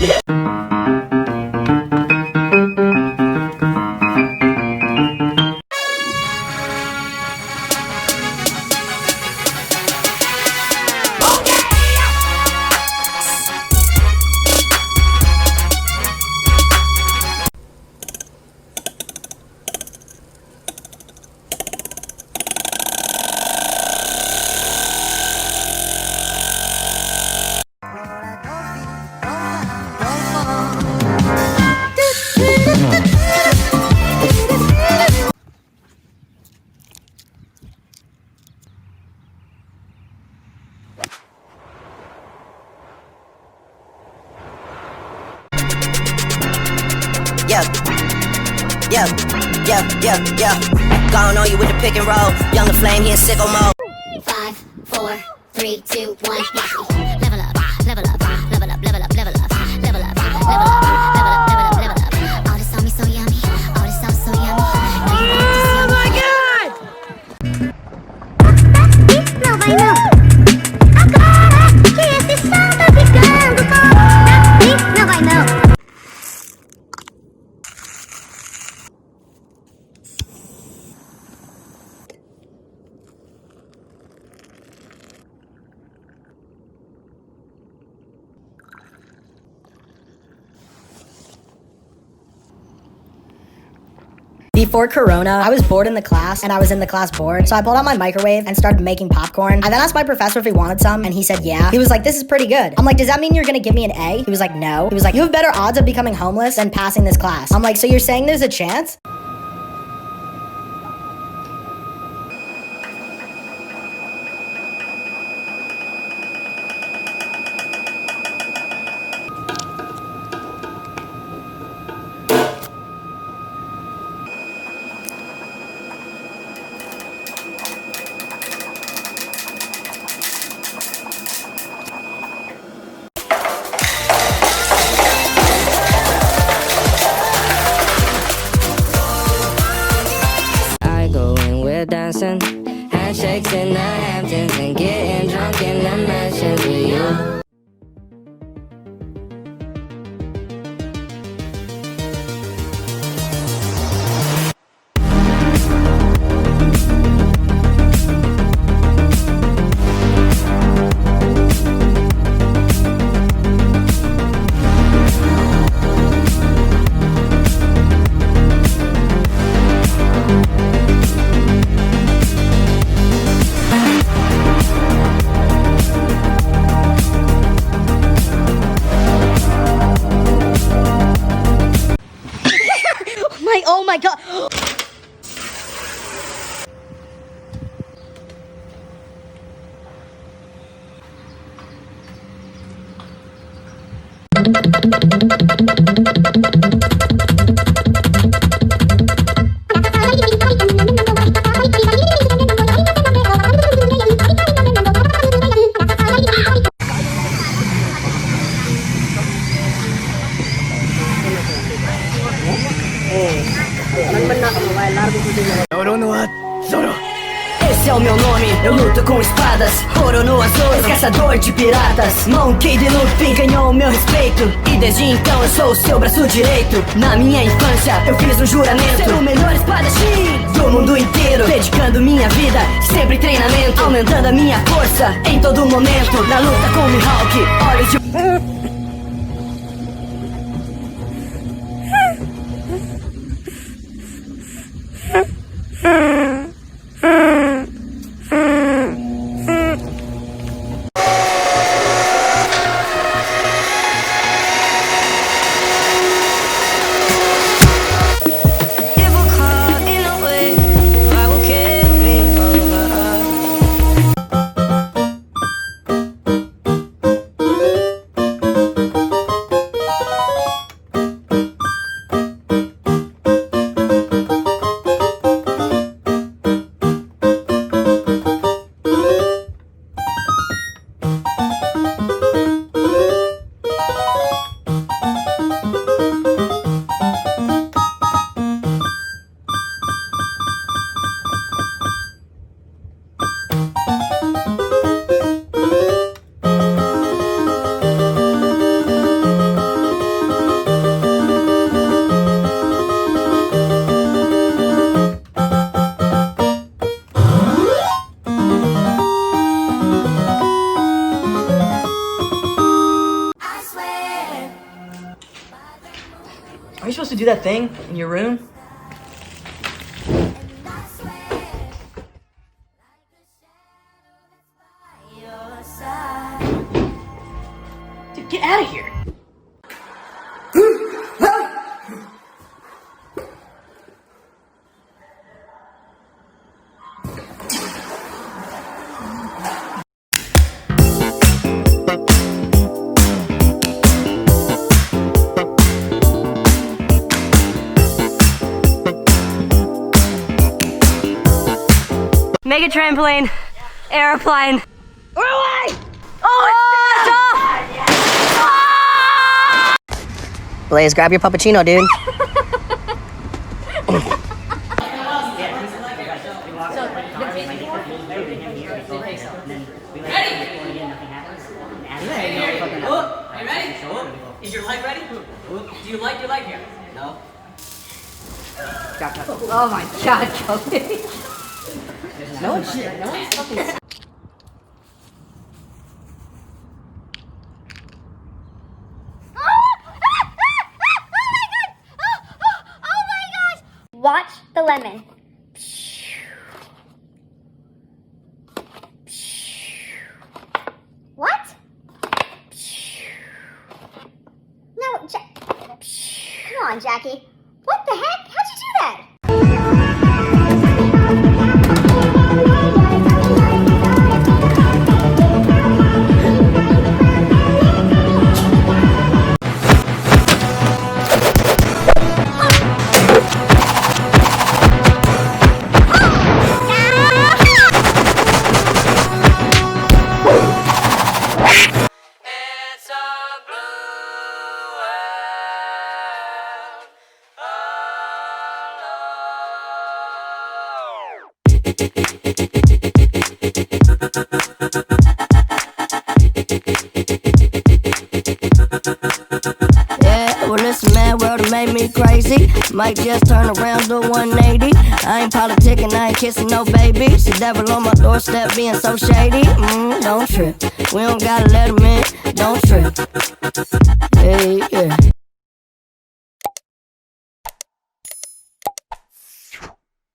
Yeah. Gone on you with the pick and roll. Younger flame, he in sicko mode. 5, 4, 3, 2, 1. Level up, level up, level up, level up, level up, level up, level up, level up, level up, level up. All this on me so yummy. All this sounds so yummy. Oh my God! Não vai não. Agora que esse som tá ficando bom. Não vai não. Before Corona, I was bored in the class, and I was in the class bored, so I pulled out my microwave and started making popcorn. I then asked my professor if he wanted some, and he said yeah. He was like, this is pretty good. I'm like, does that mean you're gonna give me an A? He was like, no. He was like, you have better odds of becoming homeless than passing this class. I'm like, so you're saying there's a chance? Dancing, handshakes in the Hamptons, and getting drunk in the mansions with you. Oh my God. Esse é o meu nome, eu luto com espadas. Ouro no azul, caçador de piratas. Monkey D. Luffy ganhou o meu respeito, e desde então eu sou o seu braço direito. Na minha infância eu fiz um juramento: ser o melhor espadachim do mundo inteiro, dedicando minha vida, sempre em treinamento, aumentando a minha força em todo momento. Na luta com o Mihawk, olhos de... do that thing in your room? Dude, get out of here. Mega trampoline, airplane. Away! Oh, Blaze, grab your puppuccino, dude. Are you ready? Is your leg ready? Do you like your leg here? No. Oh my God, Kobe. No one's fucking. Watch the lemon. What? No, come on, Jackie. What the heck? How'd you do that? It's a blue world. Yeah, well listen man, world it made me crazy. Might just turn around to 180. I ain't politicking, I ain't kissing no babies. The devil on my doorstep being so shady. Don't trip, we don't gotta let him in. Don't trip. Hey, yeah.